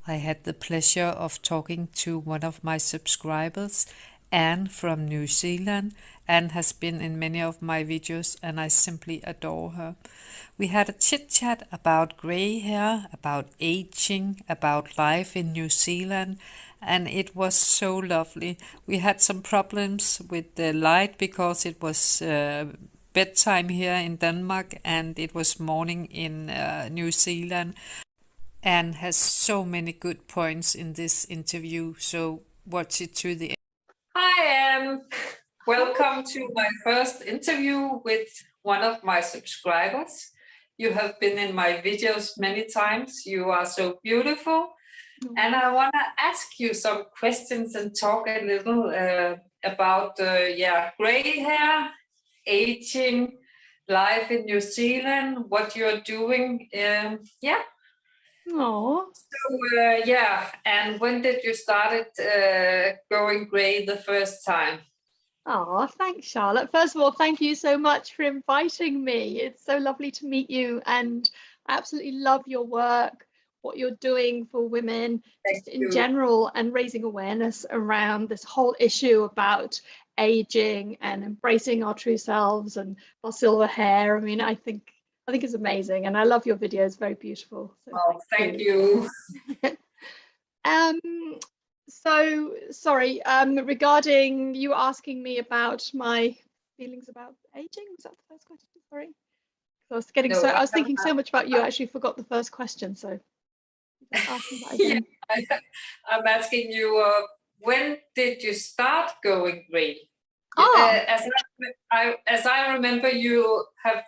I had the pleasure of talking to one of my subscribers, Anne from New Zealand. Anne has been in many of my videos and I simply adore her. We had a chit chat about grey hair, about aging, about life in New Zealand, and it was so lovely. We had some problems with the light because it was bedtime here in Denmark and it was morning in New Zealand. Anne has so many good points in this interview, so watch it to the end. Hi, Anne. Hi. Welcome to my first interview with one of my subscribers. You have been in my videos many times. You are so beautiful. And I want to ask you some questions and talk a little about gray hair, aging, life in New Zealand, what you're doing. Oh, And when did you started going gray the first time? oh, thanks, Charlotte. First of all, thank you so much for inviting me. It's so lovely to meet you, and I absolutely love your work, what you're doing for women, Thank just in you. general, and raising awareness around this whole issue about aging and embracing our true selves and our silver hair. I mean, I think it's amazing, and I love your videos. Very beautiful. So Oh, thank thank you. you. Um, so sorry, regarding you asking me about my feelings about aging, was that the first question? Sorry. No, I was thinking so much about you, I actually forgot the first question. So ask me that yeah, again. I, I'm asking you, when did you start going gray? Ah, As I remember, you have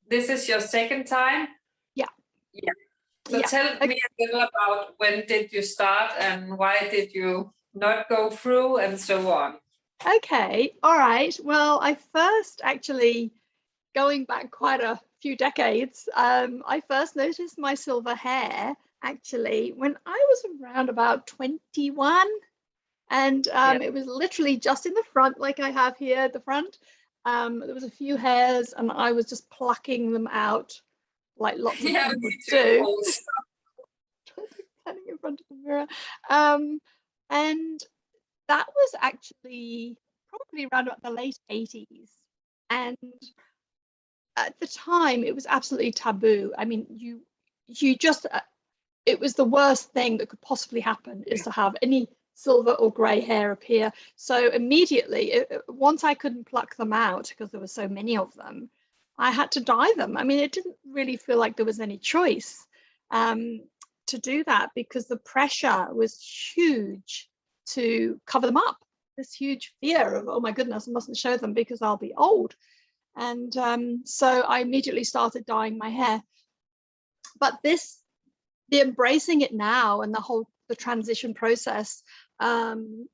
this is your second time. yeah, Yeah. So yeah. tell me a little about when did you start and why did you not go through and so on. Okay, all right. Well, I first actually going back quite a few decades, I first noticed my silver hair actually when I was around about 21. And Yeah. it was literally just in the front, like I have here at the front. There was a few hairs, and I was just plucking them out, like lots of Yeah, them me would too. do, Also. standing in front of the mirror. Um, and that was actually probably around about the late 80s. And at the time, it was absolutely taboo. I mean, you just it was the worst thing that could possibly happen is to have any silver or grey hair appear. So immediately, once I couldn't pluck them out because there were so many of them, I had to dye them. I mean, it didn't really feel like there was any choice um, to do that because the pressure was huge to cover them up. This huge fear of, oh my goodness, I mustn't show them because I'll be old. And so I immediately started dyeing my hair. But the embracing it now and the transition process um,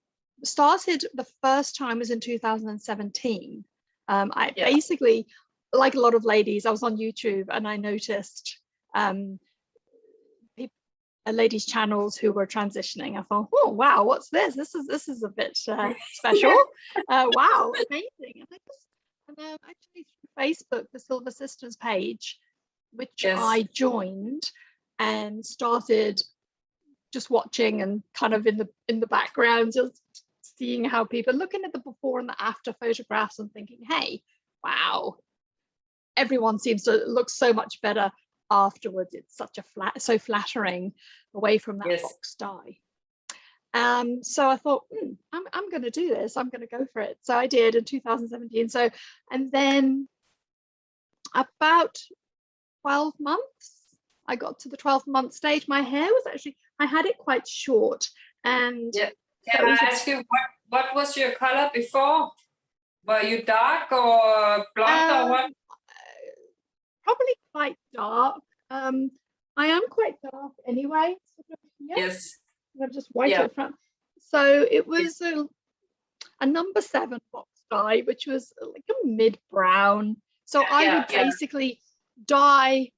started the first time was in 2017. I Yeah. basically, like a lot of ladies, I was on YouTube and I noticed um, people, ladies' channels who were transitioning. I thought, oh wow, what's this? This is a bit special. Wow, amazing! And actually through Facebook, the Silver Sisters page, which Yes. I joined and started just watching and kind of in the background, just seeing how people looking at the before and the after photographs and thinking, hey, wow, everyone seems to look so much better afterwards. It's such a so flattering away from that Yes. box dye. So I thought, I'm going to do this. I'm going to go for it. So I did in 2017. So, and then about 12 months, I got to the 12-month stage. My hair was actually, I had it quite short. And Yeah. so Can it I was ask you what was your color before? Were you dark or blonde or um, what? probably quite dark. Um, I am quite dark anyway. Sort of, yeah, Yes. just white Yeah. at the front. So it Yes. was a number 7 box dye, which was like a mid brown. So I Yeah. would Yeah. basically dye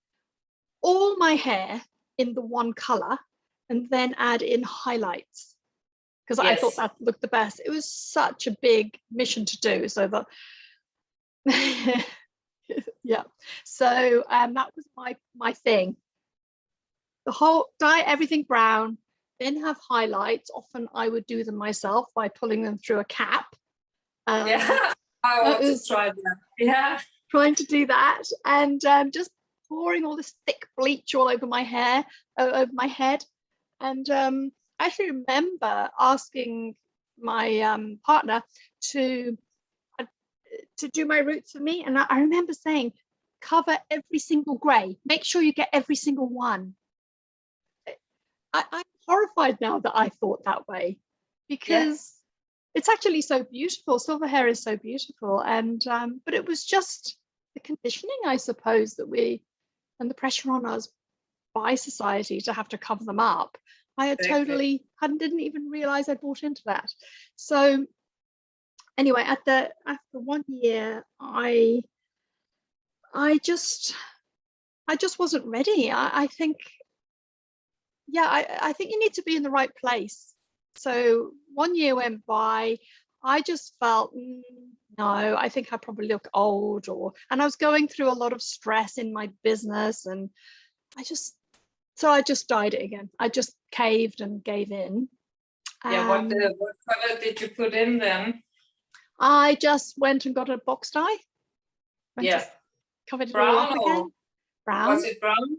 all my hair in the one color and then add in highlights because I thought Yes. that looked the best. It was such a big mission to do. So that yeah. So that was my thing. The whole dye everything brown then have highlights. Often I would do them myself by pulling them through a cap. Yeah, I want to try that. Yeah. Trying to do that, and just pouring all this thick bleach all over my hair, over my head. And I actually remember asking my partner to do my roots for me. And I remember saying, cover every single grey. Make sure you get every single one. I'm horrified now that I thought that way, because it's actually so beautiful. Silver hair is so beautiful. And but it was just the conditioning, I suppose, that and the pressure on us by society to have to cover them up. I had didn't even realize I bought into that. So anyway, after 1 year, I just wasn't ready. I think, I think you need to be in the right place. So 1 year went by. I just felt, no, I think I probably look old, and I was going through a lot of stress in my business, and I just dyed it again. I just caved and gave in. Yeah, what color did you put in then? I just went and got a box dye. Covered it all up again. Brown. Was it brown?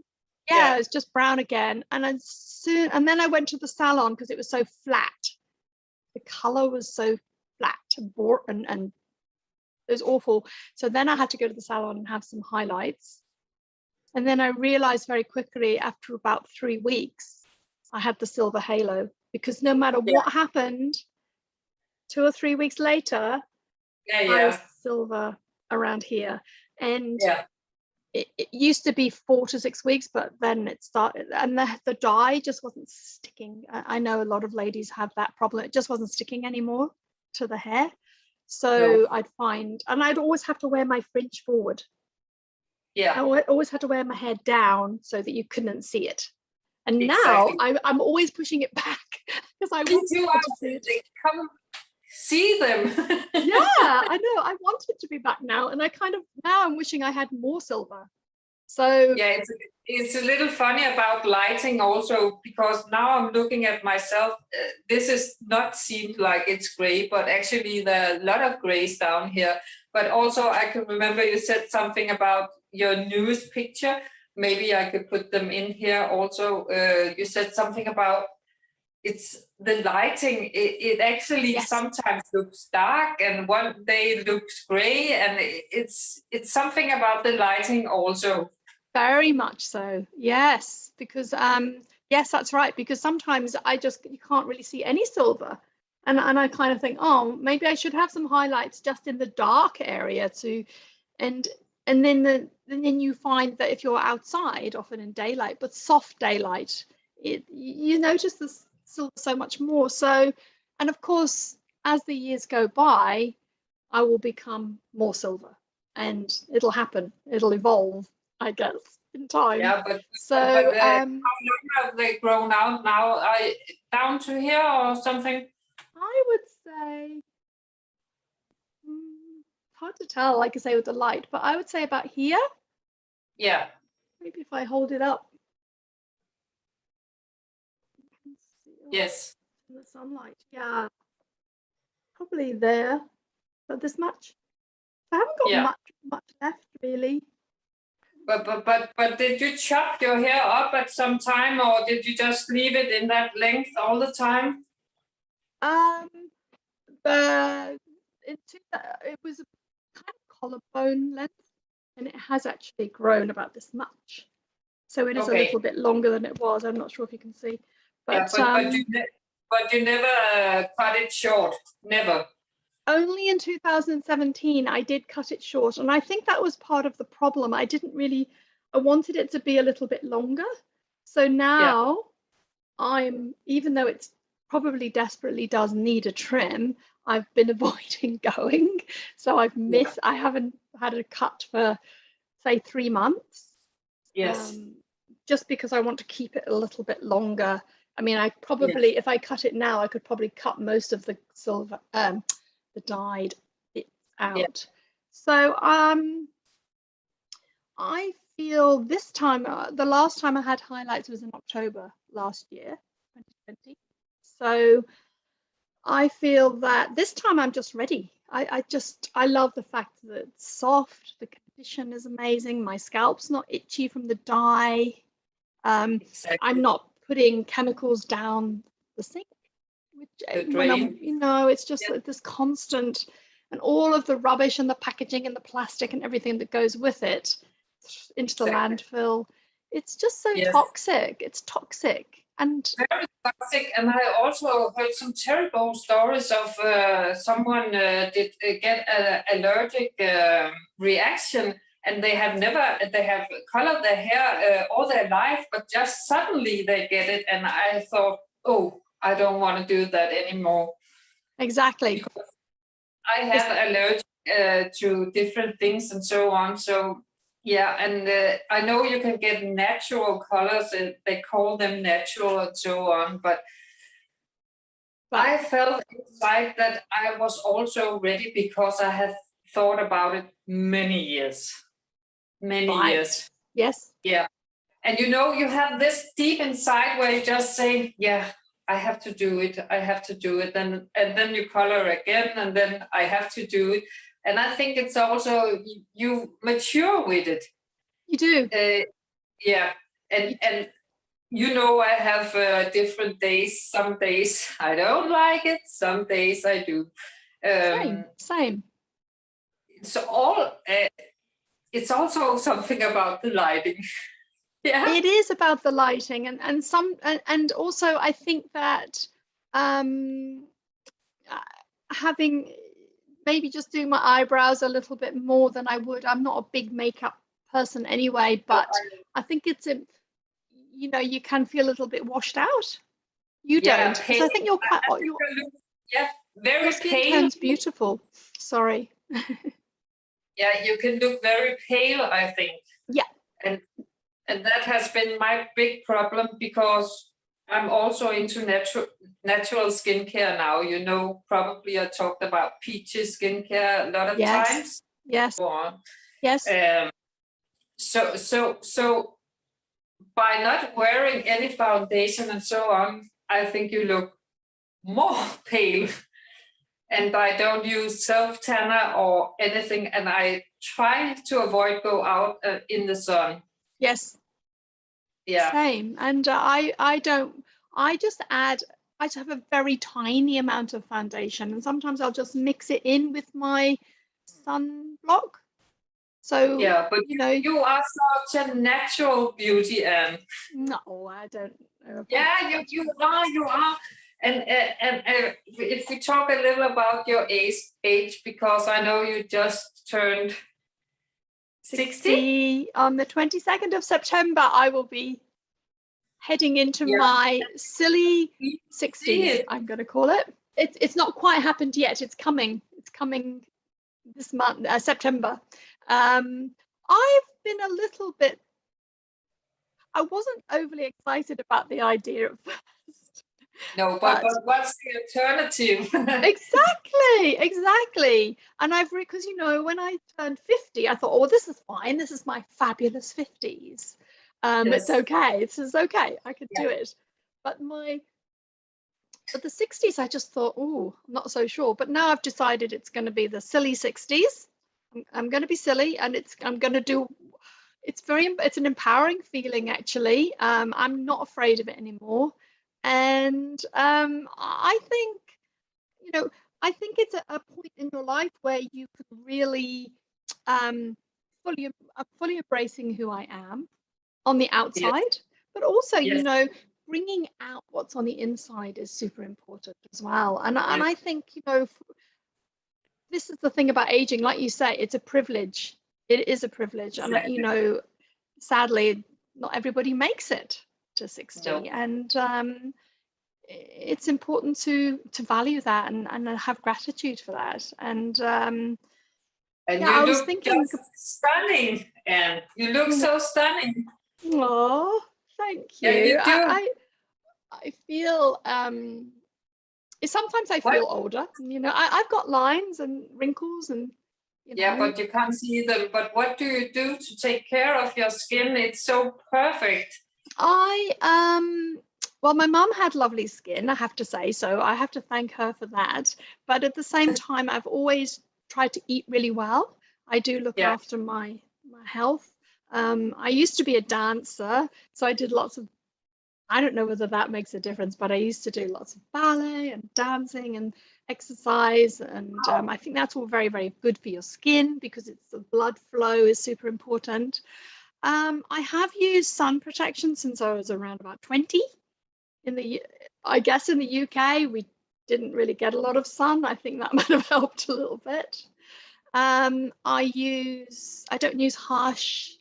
Yeah, it's just brown again. And then I went to the salon because it was so flat. The color was so flat and it was awful. So then I had to go to the salon and have some highlights. And then I realized very quickly, after about 3 weeks, I had the silver halo, because no matter what happened, 2 or 3 weeks later, I was silver around here. And it used to be 4 to 6 weeks, but then it started, and the dye just wasn't sticking. I know a lot of ladies have that problem. It just wasn't sticking anymore to the hair. So I'd find, and I'd always have to wear my fringe forward. I always had to wear my hair down so that you couldn't see it. And now I'm always pushing it back because I want to see it. Come see them. I know. I want it to be back now, and now I'm wishing I had more silver. So it's a little funny about lighting also, because now I'm looking at myself. This is not seemed like it's gray, but actually there are a lot of grays down here. But also I can remember you said something about your newest picture. Maybe I could put them in here also. You said something about it's the lighting. It actually sometimes looks dark, and one day it looks gray, and it's something about the lighting also. Very much so. Yes, because yes, that's right. Because sometimes you can't really see any silver, and I kind of think, oh, maybe I should have some highlights just in the dark area and then you find that if you're outside, often in daylight, but soft daylight, you notice the silver so much more. So, and of course, as the years go by, I will become more silver, and it'll happen. It'll evolve, I guess, in time. Yeah, but how long have they grown out now? Down to here or something? I would say, hard to tell, like I say, with the light, but I would say about here. Yeah. Maybe if I hold it up. Yes. In the sunlight. Yeah. Probably there. But this much. I haven't got much left, really. But did you chop your hair up at some time, or did you just leave it in that length all the time? It was a kind of collarbone length, and it has actually grown about this much. So it is a little bit longer than it was. I'm not sure if you can see. But you never cut it short. Never. Only in 2017 I did cut it short, and I think that was part of the problem. I wanted it to be a little bit longer. So now even though it's probably desperately does need a trim, I've been avoiding going. So I haven't had a cut for, say, 3 months. Yes. Just because I want to keep it a little bit longer. I mean, I probably, if I cut it now, I could probably cut most of the silver, the dyed bits out. So I feel this time, the last time I had highlights was in October last year, 2020. So I feel that this time I'm just ready. I love the fact that it's soft, the condition is amazing, my scalp's not itchy from the dye. Exactly. I'm not putting chemicals down the sink, which The when I'm, drain. it's just like this constant, and all of the rubbish and the packaging and the plastic and everything that goes with it into the landfill. It's just so toxic. It's toxic. And very toxic. And I also heard some terrible stories of someone did get an allergic reaction, and they have colored their hair all their life, but just suddenly they get it. And I thought, oh, I don't want to do that anymore. Exactly. Because I have allergic to different things and so on. So yeah, and I know you can get natural colors, and they call them natural and so on, but I felt inside that I was also ready because I had thought about it many years. Many years. Yes. Yeah. And you have this deep inside where you just say, yeah, I have to do it. I have to do it. And then you color again, and then I have to do it. And I think it's also, you mature with it. You do. Yeah. And I have different days. Some days I don't like it. Some days I do. Same. So it's also something about the lighting. Yeah. It is about the lighting, and also I think that having maybe just doing my eyebrows a little bit more than I would. I'm not a big makeup person anyway, but I think it's you can feel a little bit washed out. You don't, because I think you're quite. Very your skin pale. tone's beautiful. Sorry. Yeah, you can look very pale, I think. Yeah. And that has been my big problem, because I'm also into natural skincare now. Probably I talked about peachy skincare a lot of times. Yes. Yes. So by not wearing any foundation and so on, I think you look more pale. And I don't use self-tanner or anything, and I try to avoid go out in the sun. Yes. Yeah. Same. And I just have a very tiny amount of foundation, and sometimes I'll just mix it in with my sunblock. So yeah, but you are such a natural beauty, Anne. No, I don't know. Yeah, you are. And if we talk a little about your age, because I know you just turned 60 on the 22nd of September. I will be heading into my silly 60s. I'm going to call it. It's not quite happened yet. It's coming. It's coming this month, September. I've been a little bit. I wasn't overly excited about the idea at first. No, but what's the alternative? Exactly. And because when I turned 50, I thought, oh, this is fine. This is my fabulous 50s. It's okay. This is okay. I could do it. But the 60s, I just thought, oh, I'm not so sure. But now I've decided it's going to be the silly 60s. I'm going to be silly, and I'm going to do. It's an empowering feeling, actually. I'm not afraid of it anymore. And I think, it's a point in your life where you can really fully embracing who I am on the outside, but also, bringing out what's on the inside is super important as well. And I think, this is the thing about aging. Like you say, it's a privilege. It is a privilege. Exactly. And, sadly, not everybody makes it to 60. No. And it's important to value that and have gratitude for that. And I was thinking, just stunning, and you look so stunning. Oh, thank you. Yeah, you do. I feel sometimes I feel older. I've got lines and wrinkles and. Yeah, but you can't see them. But what do you do to take care of your skin? It's so perfect. Well, my mum had lovely skin, I have to say, so I have to thank her for that. But at the same time, I've always tried to eat really well. I do look Yeah, after my health. I used to be a dancer, so I did lots of, I don't know whether that makes a difference, but I used to do lots of ballet and dancing and exercise. And I think that's all very, very good for your skin because it's the blood flow is super important. I have used sun protection since I was around about 20. I guess in the UK, we didn't really get a lot of sun. I think that might have helped a little bit. I don't use harsh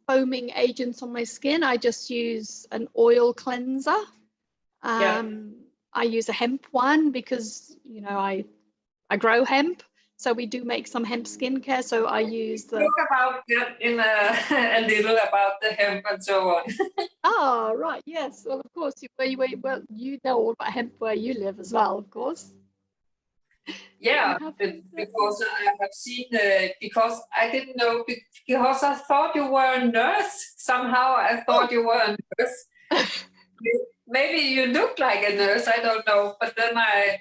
foaming agents on my skin. I just use an oil cleanser. yeah. I use a hemp one because, I grow hemp. So we do make some hemp skincare. So I use the, Talk about that in a little about the hemp and so on. oh, right. Yes. Well, of course, well, you know all about hemp where you live as well, of course. You Yeah, have hemp there. because I have seen, because I didn't know, because I thought you were a nurse. Somehow I Oh, thought you were a nurse. Maybe you look like a nurse, I don't know. But then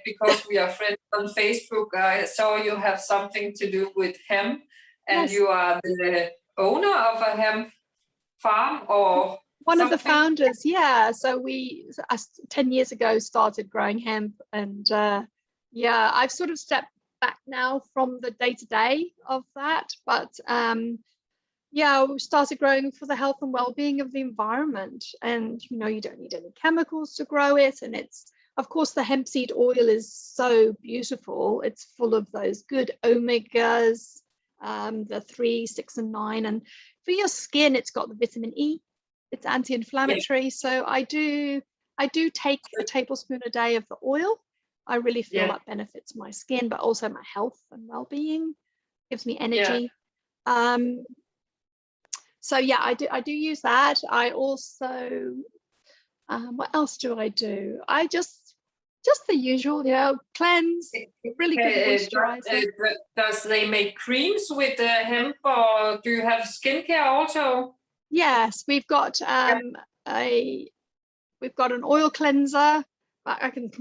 because we are friends on Facebook, I saw you have something to do with hemp and yes. you are the owner of a hemp farm or One of the something. founders, yeah. So we, 10 years ago, started growing hemp. And yeah, I've sort of stepped back now from the day to day of that. But yeah, we started growing for the health and well-being of the environment. And, you don't need any chemicals to grow it. And it's, of course, the hemp seed oil is so beautiful. It's full of those good omegas, the 3, 6, and 9. And for your skin, it's got the vitamin E. It's Yeah, anti-inflammatory. So I do take a tablespoon a day of the oil. I really feel yeah, that benefits my skin, but also my health and well-being, gives me yeah. energy. So yeah, I do use that. I also, what else do I do? I just the usual, cleanse, really good moisturizer. Does they make creams with the hemp or do you have skincare also? Yes, a we've got an oil cleanser. I can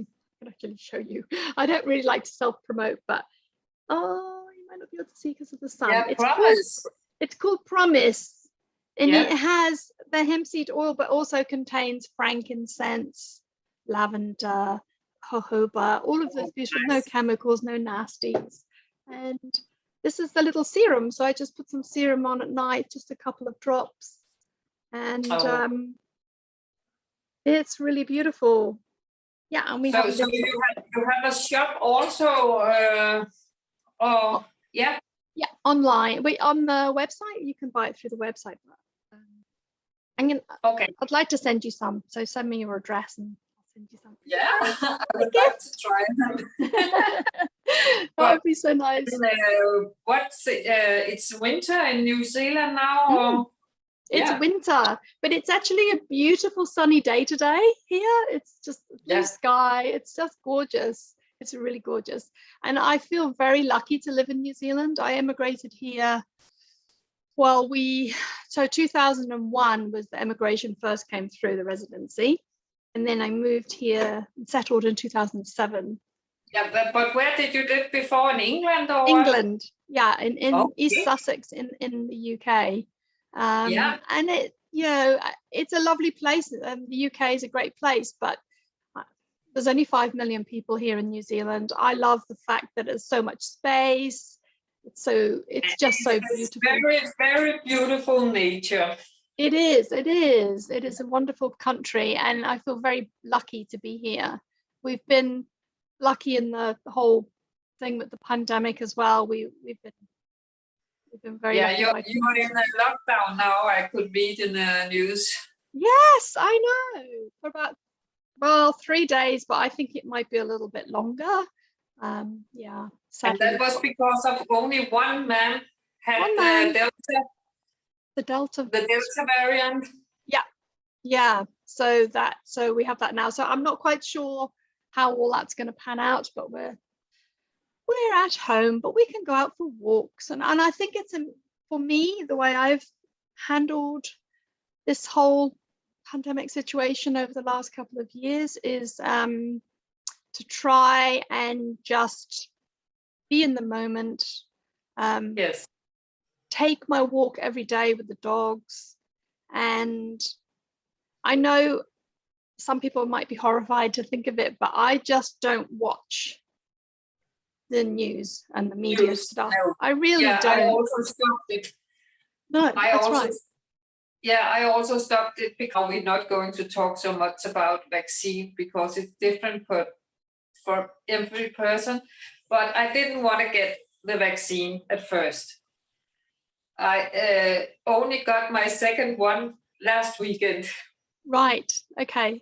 actually show you. I don't really like to self-promote, but oh, you might not be able to see because of the sun. Yeah, promise. It's called Promise, and it Yeah, has the hemp seed oil, but also contains frankincense, lavender, jojoba, all of those oh, beautiful, no nice. chemicals, no nasties. And this is the little serum. So I just put some serum on at night, just a couple of drops. And Oh, it's really beautiful. Yeah, and we have a so little, you have a shop also, oh, or yeah, yeah, online. Wait, on the website, you can buy it through the website. But, I'm gonna, okay, I'd like to send you some. So send me your address and I'll send you some yeah, I as would like to a try them. gift. That But would be so nice. it's winter in New Zealand now, Mm, or it's yeah, winter, but it's actually a beautiful sunny day today here. It's just blue yeah, sky. It's just gorgeous. It's really gorgeous. And I feel very lucky to live in New Zealand. I emigrated here. Well, so 2001 was the emigration first came through the residency. And then I moved here and settled in 2007. yeah. But where did you live before, in England or what? England, yeah, in East Okay, Sussex in the UK. yeah. And it's a lovely place. The UK is a great place, but there's only 5 million people here in New Zealand. I love the fact that there's so much space. It's just so It's beautiful. very, very beautiful nature. It is a wonderful country, and I feel very lucky to be here. We've been lucky in the whole thing with the pandemic as well. We've been very Yeah, lucky by you're in a lockdown now. I could read in the news. yes, I know, for about, well, 3 days, but I think it might be a little bit longer. Yeah, And sadly that we've was got because of only one man had one man, the The Delta variant. yeah, yeah. So we have that now. So I'm not quite sure how all that's going to pan out, but we're at home, but we can go out for walks. And I think for me, the way I've handled this whole pandemic situation over the last couple of years is to try and just be in the moment. Yes. Take my walk every day with the dogs. And I know some people might be horrified to think of it, but I just don't watch the news and the media stuff. No. I really don't. I also stopped it. No, that's right. Yeah, I also stopped it because we're not going to talk so much about vaccine because it's different for every person. But I didn't want to get the vaccine at first. I only got my second one last weekend. Right, okay.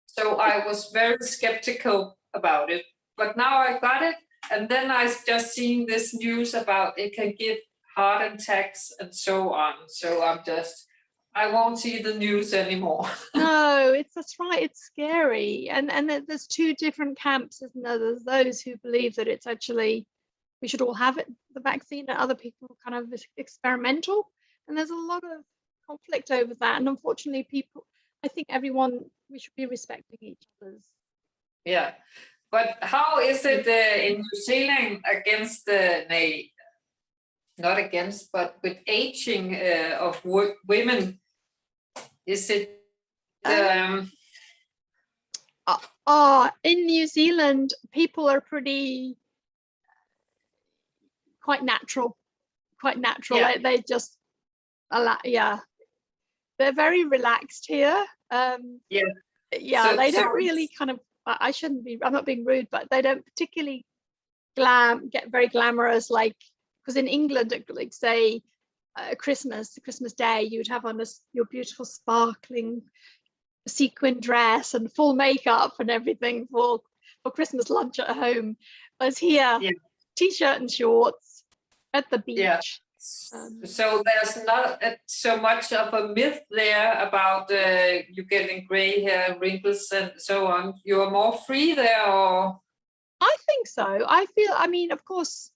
So I was very skeptical about it. But now I got it, and then I just seen this news about it can give heart attacks and so on. So I won't see the news anymore. No, that's right. It's scary. And there's two different camps, isn't there? There's those who believe that it's actually, we should all have it, the vaccine, and other people kind of experimental. And there's a lot of conflict over that. And unfortunately, I think we should be respecting each other's. Yeah. But how is it in New Zealand against not against, but with aging of women? Is it in New Zealand, people are quite natural. Yeah. They just they're very relaxed here. They don't really kind of, I'm not being rude, but they don't particularly get very glamorous, like, because in England, like say Christmas Day, you'd have on your beautiful sparkling sequin dress and full makeup and everything for Christmas lunch at home. Whereas here, t-shirt and shorts at the beach. Yeah. So there's not so much of a myth there about you getting gray hair, wrinkles, and so on. You're more free there, or? I think so. I mean, of course,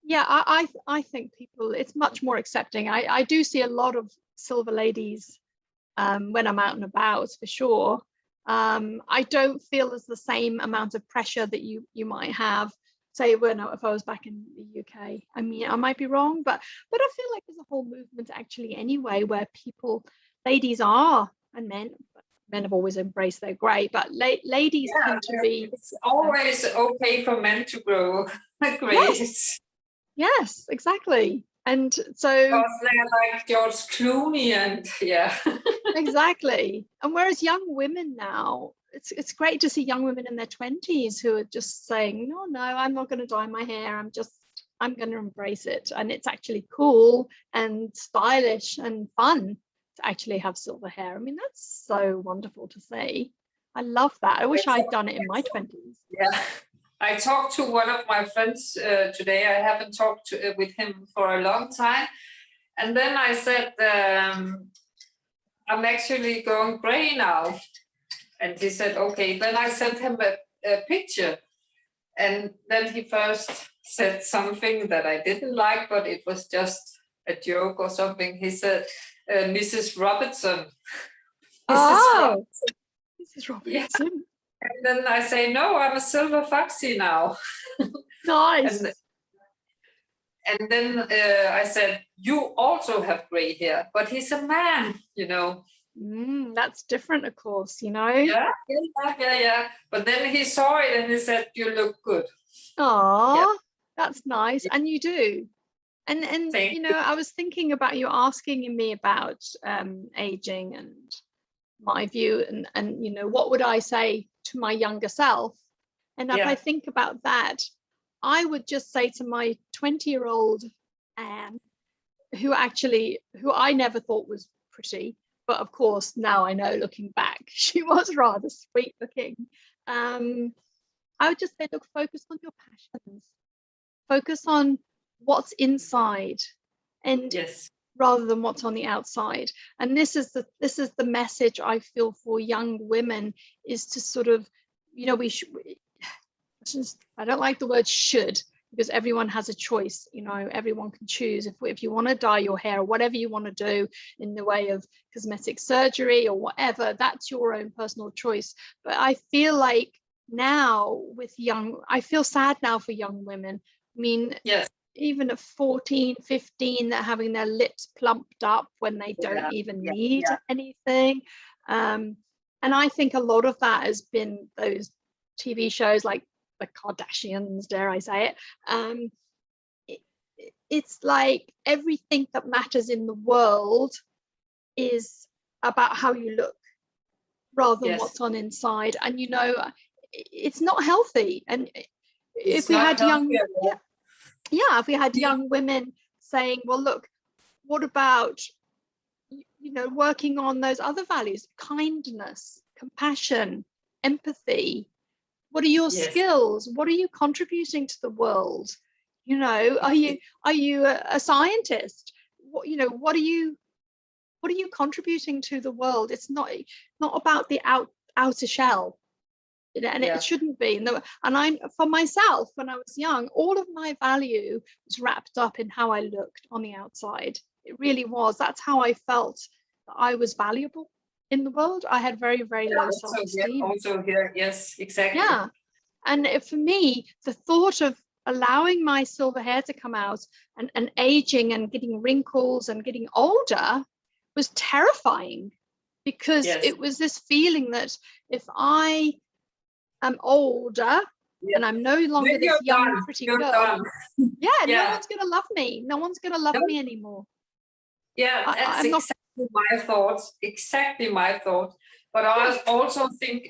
yeah. I think people, it's much more accepting. I do see a lot of silver ladies when I'm out and about, for sure. I don't feel there's the same amount of pressure that you might have, say, if I was back in the UK. I mean, I might be wrong, but I feel like there's a whole movement actually anyway where ladies are, and men have always embraced their grey, but ladies tend to be. It's always okay for men to grow grey. Yes, exactly. And so because they're like George Clooney and exactly. And whereas young women now, it's great to see young women in their 20s who are just saying, no, I'm not going to dye my hair. I'm going to embrace it. And it's actually cool and stylish and fun to actually have silver hair. I mean, that's so wonderful to see. I love that. I wish I'd done it in my 20s. Yeah. I talked to one of my friends today. I haven't talked with him for a long time. And then I said, I'm actually going gray now. And he said, okay. Then I sent him a picture. And then he first said something that I didn't like, but it was just a joke or something. He said, Mrs. Robertson. Oh, Mrs. Robertson. Yeah. And then I say, no, I'm a silver foxy now. Nice. And then I said, you also have gray hair, but he's a man, you know. That's different, of course, you know. Yeah. But then he saw it and he said, you look good. Oh, that's nice. And you do. And you know, I was thinking about you asking me about aging and my view, and you know, what would I say to my younger self? And if I think about that, I would just say to my 20-year-old Anne, who I never thought was pretty, but of course now I know, looking back, she was rather sweet looking. I would just say, look, focus on your passions, focus on what's inside, and rather than what's on the outside. And this is the message I feel for young women, is to sort of, you know, I don't like the word should, because everyone has a choice. You know, everyone can choose if you want to dye your hair or whatever you want to do in the way of cosmetic surgery or whatever, that's your own personal choice. But I feel like now with I feel sad now for young women. I mean, Yes. even at 14, 15, they're having their lips plumped up when they don't even need anything. And I think a lot of that has been those TV shows like the Kardashians, dare I say it. It's like everything that matters in the world is about how you look rather than what's on inside. And, you know, it's not healthy. And if we had young, if we had young women saying, well, look, what about, you know, working on those other values, kindness, compassion, empathy? What are your skills? What are you contributing to the world? You know, are you a scientist? What, you know, what are you contributing to the world? It's not about the outer shell. And it shouldn't be. And I'm, for myself, when I was young, all of my value was wrapped up in how I looked on the outside. It really was. That's how I felt that I was valuable in the world. I had very, very low self-esteem. Also here, yes, exactly. Yeah. And for me, the thought of allowing my silver hair to come out and aging and getting wrinkles and getting older was terrifying, because it was this feeling that if I am older and I'm no longer this young, pretty girl, no one's going to love me. No one's going to love me anymore. Yeah, that's exactly my thoughts. Exactly my thoughts. But I also think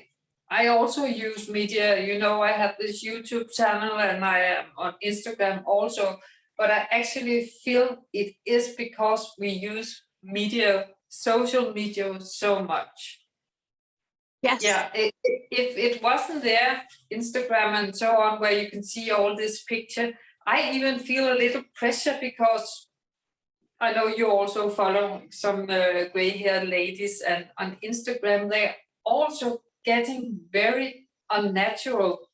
I also use media. You know, I have this YouTube channel and I am on Instagram also. But I actually feel it is because we use media, social media so much. Yes. Yeah, if it wasn't there, Instagram and so on, where you can see all this picture, I even feel a little pressure because I know you also follow some gray-haired ladies, and on Instagram they're also getting very unnatural.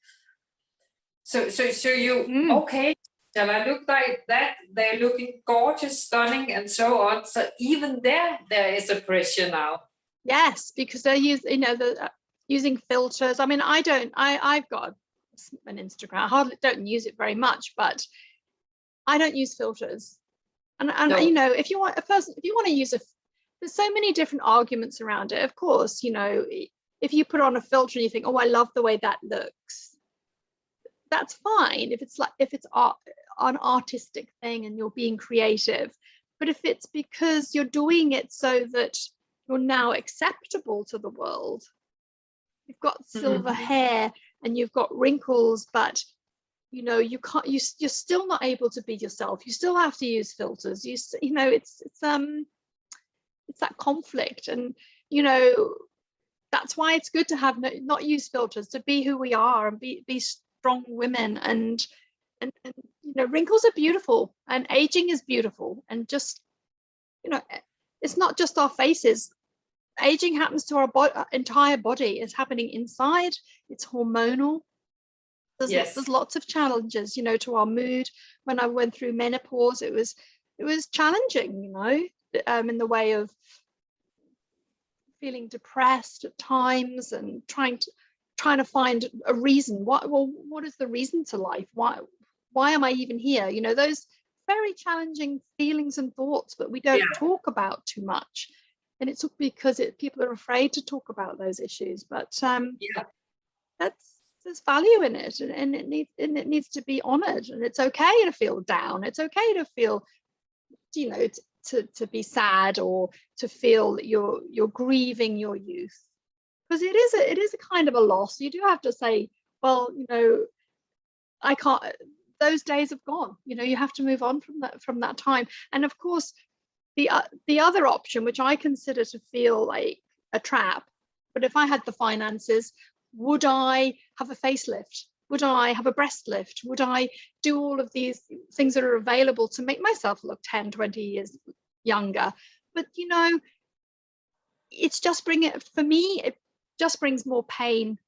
So you okay? Shall I look like that? They're looking gorgeous, stunning, and so on. So even there is a pressure now. Yes, because they're using filters. I mean, I've got an Instagram. I hardly don't use it very much, but I don't use filters. And no. You know, if you want to use there's so many different arguments around it. Of course, you know, if you put on a filter and you think, oh, I love the way that looks, that's fine. If it's an artistic thing and you're being creative. But if it's because you're doing it so that you're now acceptable to the world, you've got silver hair and you've got wrinkles, but you know, you can't, you're still not able to be yourself. You still have to use filters. You know, it's that conflict. And you know, that's why it's good to have not use filters, to be who we are and be strong women. And you know, wrinkles are beautiful and aging is beautiful. And just, you know, it's not just our faces. Aging happens to our entire body. It's happening inside. It's hormonal. There's lots of challenges, you know, to our mood. When I went through menopause, it was challenging, you know, in the way of feeling depressed at times and trying to find a reason. What is the reason to life? Why am I even here? You know, those very challenging feelings and thoughts that we don't talk about too much. And it's because people are afraid to talk about those issues. But there's value in it, and it needs to be honored. And it's okay to feel down. It's okay to feel, you know, to be sad, or to feel that you're grieving your youth, because it is a kind of a loss. You do have to say, well, you know, I can't. Those days have gone. You know, you have to move on from that time. And of course, the other option, which I consider to feel like a trap, but if I had the finances, would I have a facelift? Would I have a breast lift? Would I do all of these things that are available to make myself look 10, 20 years younger? But, you know, it's just for me, it just brings more pain,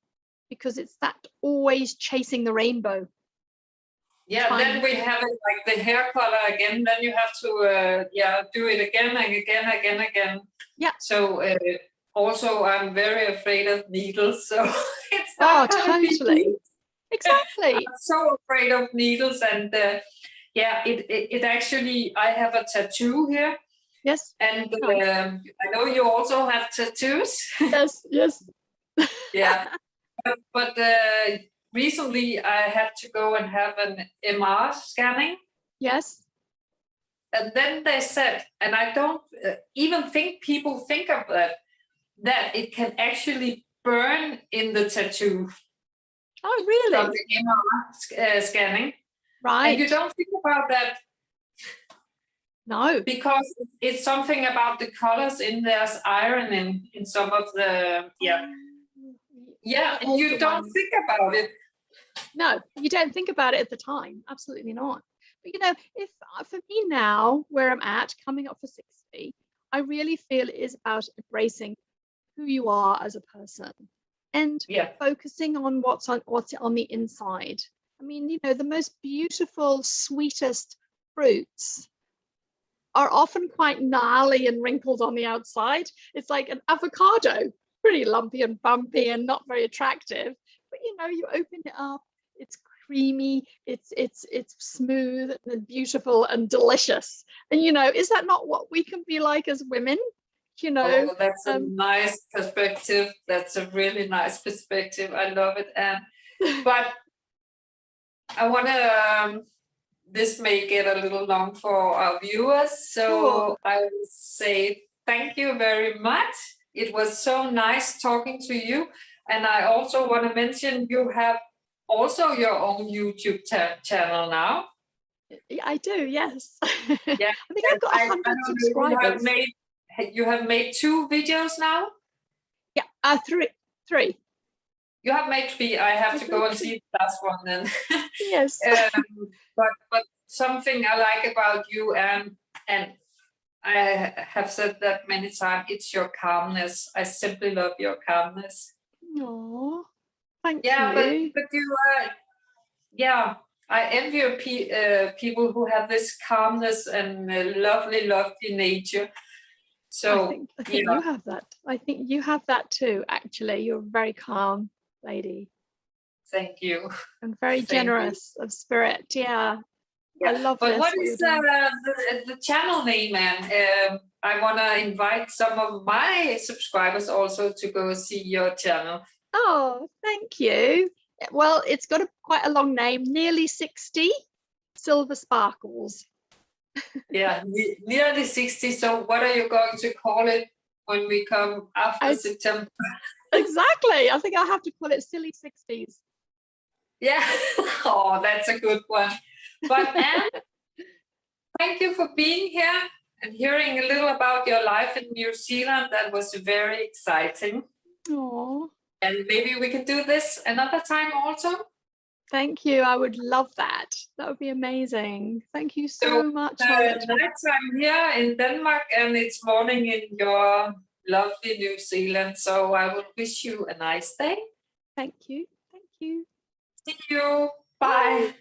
because it's that always chasing the rainbow. Yeah, then we have it like the hair color again. Then you have to do it again and again. Yeah. So also I'm very afraid of needles, so it's not gonna be easy. Exactly. I'm so afraid of needles, and it actually, I have a tattoo here. Yes. And Nice. I know you also have tattoos. Yes. Yeah. But recently I had to go and have an MR scanning. Yes. And then they said, and I don't even think people think of that it can actually burn in the tattoo. Oh, really? From the MR scanning. Right. And you don't think about that. No. Because it's something about the colors in there's iron in some of the, and you don't think about it. No, you don't think about it at the time. Absolutely not. But if for me now, where I'm at, coming up for 60, I really feel it is about embracing who you are as a person and focusing on what's on the inside. I mean, the most beautiful, sweetest fruits are often quite gnarly and wrinkled on the outside. It's like an avocado, pretty lumpy and bumpy and not very attractive. But you open it up, it's creamy, it's smooth and beautiful and delicious. And is that not what we can be like as women? Oh, that's a nice perspective. That's a really nice perspective. I love it. But I want to, this may get a little long for our viewers, so I will say thank you very much. It was so nice talking to you. And I also want to mention you have also your own YouTube channel now. I do, yes. Yeah. I think I've got 100 subscribers. You have made 2 videos now? Yeah, 3. You have made 3. I have to go and see the last one then. Yes. But something I like about you, and I have said that many times, it's your calmness. I simply love your calmness. Oh, thank you. But you, I envy people who have this calmness and lovely nature. So I think you have that. I think you have that too, actually. You're a very calm lady. Thank you. And very generous of spirit. Yeah. I love but this. What is the channel name, and I want to invite some of my subscribers also to go see your channel. Oh, thank you. Well, it's got quite a long name, Nearly 60 Silver Sparkles. Yeah, nearly 60. So what are you going to call it when we come after September? Exactly. I think I'll have to call it Silly 60s. Yeah. Oh, that's a good one. But Anne, thank you for being here and hearing a little about your life in New Zealand. That was very exciting. Oh. And maybe we can do this another time also. Thank you. I would love that. That would be amazing. Thank you so much. Nighttime here in Denmark, and it's morning in your lovely New Zealand. So I will wish you a nice day. Thank you. Thank you. See you. Bye.